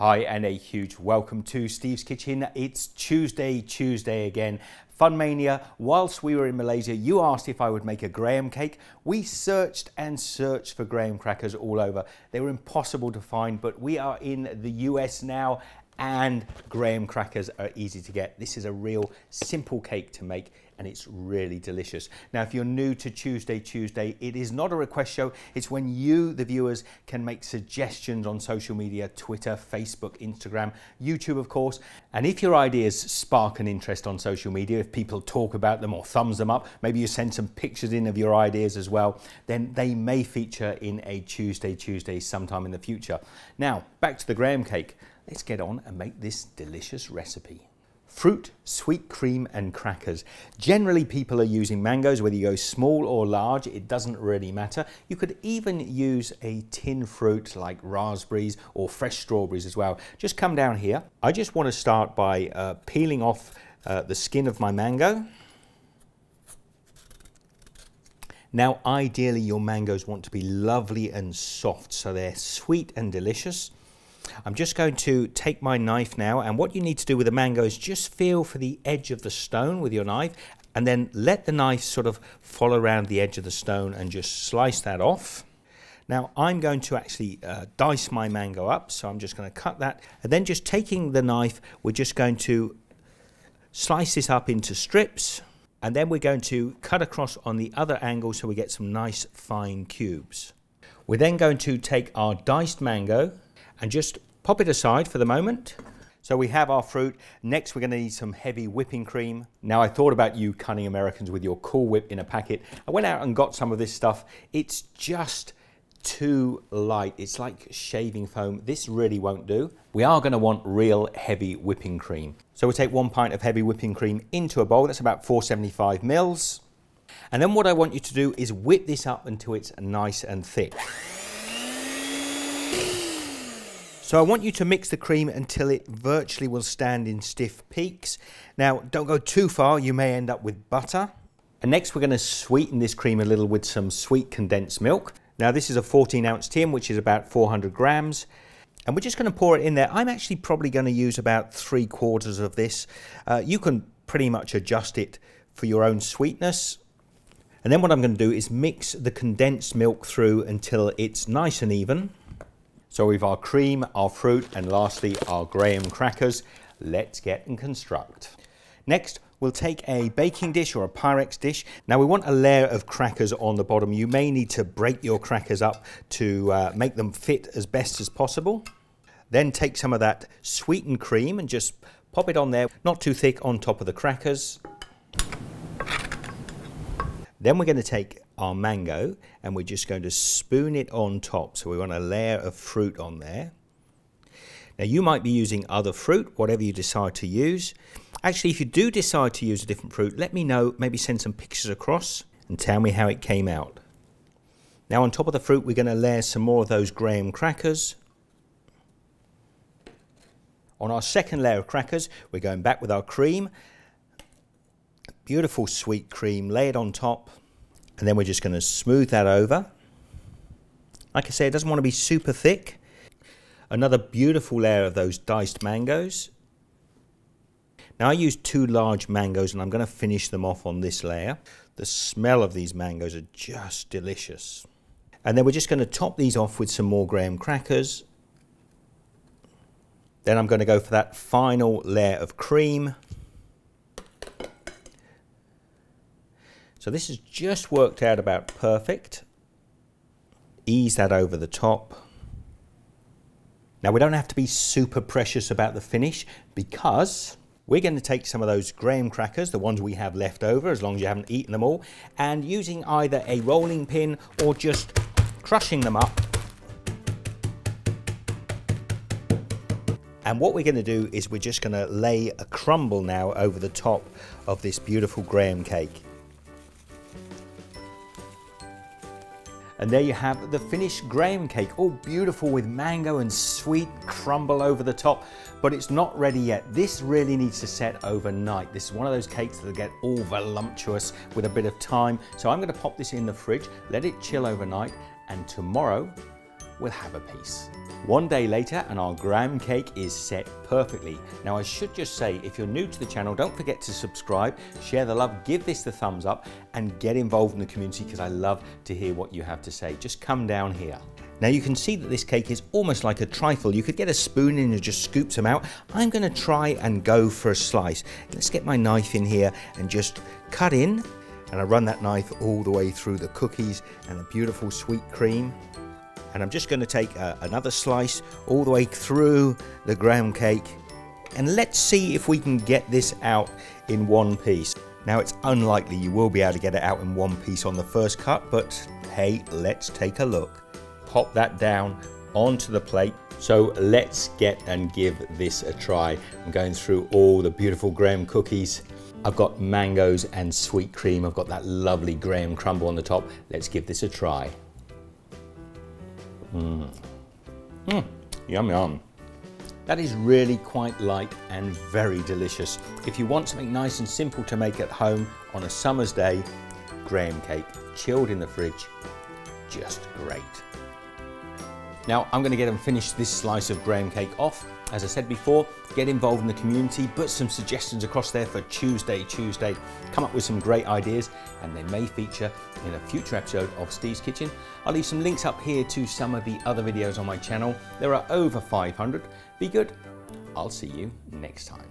Hi and a huge welcome to Steve's Kitchen. It's Tuesday Chooseday again. Fun Mania, whilst we were in Malaysia, you asked if I would make a graham cake. We searched and searched for graham crackers all over. They were impossible to find, but we are in the US now and graham crackers are easy to get. This is a real simple cake to make and it's really delicious. Now, if you're new to Tuesday Chooseday, it is not a request show. It's when you, the viewers, can make suggestions on social media, Twitter, Facebook, Instagram, YouTube, of course. And if your ideas spark an interest on social media, if people talk about them or thumbs them up, maybe you send some pictures in of your ideas as well, then they may feature in a Tuesday Chooseday sometime in the future. Now, back to the graham cake. Let's get on and make this delicious recipe. Fruit, sweet cream and crackers. Generally people are using mangoes, whether you go small or large, it doesn't really matter. You could even use a tin fruit like raspberries or fresh strawberries as well. Just come down here. I just want to start by peeling off the skin of my mango. Now ideally your mangoes want to be lovely and soft so they're sweet and delicious. I'm just going to take my knife now, and what you need to do with the mango is just feel for the edge of the stone with your knife and then let the knife sort of follow around the edge of the stone and just slice that off. Now I'm going to actually dice my mango up, so I'm just going to cut that, and then just taking the knife we're just going to slice this up into strips, and then we're going to cut across on the other angle so we get some nice fine cubes. We're then going to take our diced mango and just pop it aside for the moment. So we have our fruit. Next we're going to need some heavy whipping cream. Now I thought about you cunning Americans with your Cool Whip in a packet. I went out and got some of this stuff. It's just too light. It's like shaving foam. This really won't do. We are going to want real heavy whipping cream. So we'll take 1 pint of heavy whipping cream into a bowl. That's about 475 mils. And then what I want you to do is whip this up until it's nice and thick. So I want you to mix the cream until it virtually will stand in stiff peaks. Now, don't go too far, you may end up with butter. And next we're going to sweeten this cream a little with some sweet condensed milk. Now this is a 14-ounce tin, which is about 400 grams. And we're just going to pour it in there. I'm actually probably going to use about 3/4 of this. You can pretty much adjust it for your own sweetness. And then what I'm going to do is mix the condensed milk through until it's nice and even. So we've our cream, our fruit, and lastly our graham crackers. Let's get and construct. Next, we'll take a baking dish or a Pyrex dish. Now we want a layer of crackers on the bottom. You may need to break your crackers up to make them fit as best as possible. Then take some of that sweetened cream and just pop it on there, not too thick, on top of the crackers. Then we're going to take our mango and we're just going to spoon it on top. So we want a layer of fruit on there. Now you might be using other fruit, whatever you decide to use. Actually, if you do decide to use a different fruit, let me know, maybe send some pictures across and tell me how it came out. Now on top of the fruit, we're going to layer some more of those graham crackers. On our second layer of crackers, we're going back with our cream. Beautiful sweet cream layered on top. And then we're just going to smooth that over. Like I say, it doesn't want to be super thick. Another beautiful layer of those diced mangoes. Now I used 2 large mangoes and I'm going to finish them off on this layer. The smell of these mangoes are just delicious. And then we're just going to top these off with some more graham crackers. Then I'm going to go for that final layer of cream. So this has just worked out about perfect. Ease that over the top. Now we don't have to be super precious about the finish because we're going to take some of those graham crackers, the ones we have left over, as long as you haven't eaten them all, and using either a rolling pin or just crushing them up. And what we're going to do is we're just going to lay a crumble now over the top of this beautiful graham cake. And there you have the finished graham cake, all beautiful with mango and sweet crumble over the top, but it's not ready yet. This really needs to set overnight. This is one of those cakes that'll get all voluptuous with a bit of time. So I'm going to pop this in the fridge, let it chill overnight, and tomorrow we'll have a piece. One day later and our graham cake is set perfectly. Now I should just say, if you're new to the channel, don't forget to subscribe, share the love, give this the thumbs up and get involved in the community because I love to hear what you have to say. Just come down here. Now you can see that this cake is almost like a trifle. You could get a spoon in and just scoop some out. I'm going to try and go for a slice. Let's get my knife in here and just cut in. And I run that knife all the way through the cookies and the beautiful sweet cream. And I'm just going to take another slice all the way through the graham cake. And let's see if we can get this out in one piece. Now it's unlikely you will be able to get it out in one piece on the first cut, but hey, let's take a look. Pop that down onto the plate. So let's get and give this a try. I'm going through all the beautiful graham cookies. I've got mangoes and sweet cream. I've got that lovely graham crumble on the top. Let's give this a try. Yum yum. That is really quite light and very delicious. If you want something nice and simple to make at home on a summer's day, graham cake, chilled in the fridge, just great. Now I'm going to get and finish this slice of graham cake off. As I said before, get involved in the community, put some suggestions across there for Tuesday Chooseday. Come up with some great ideas and they may feature in a future episode of Steve's Kitchen. I'll leave some links up here to some of the other videos on my channel. There are over 500. Be good. I'll see you next time.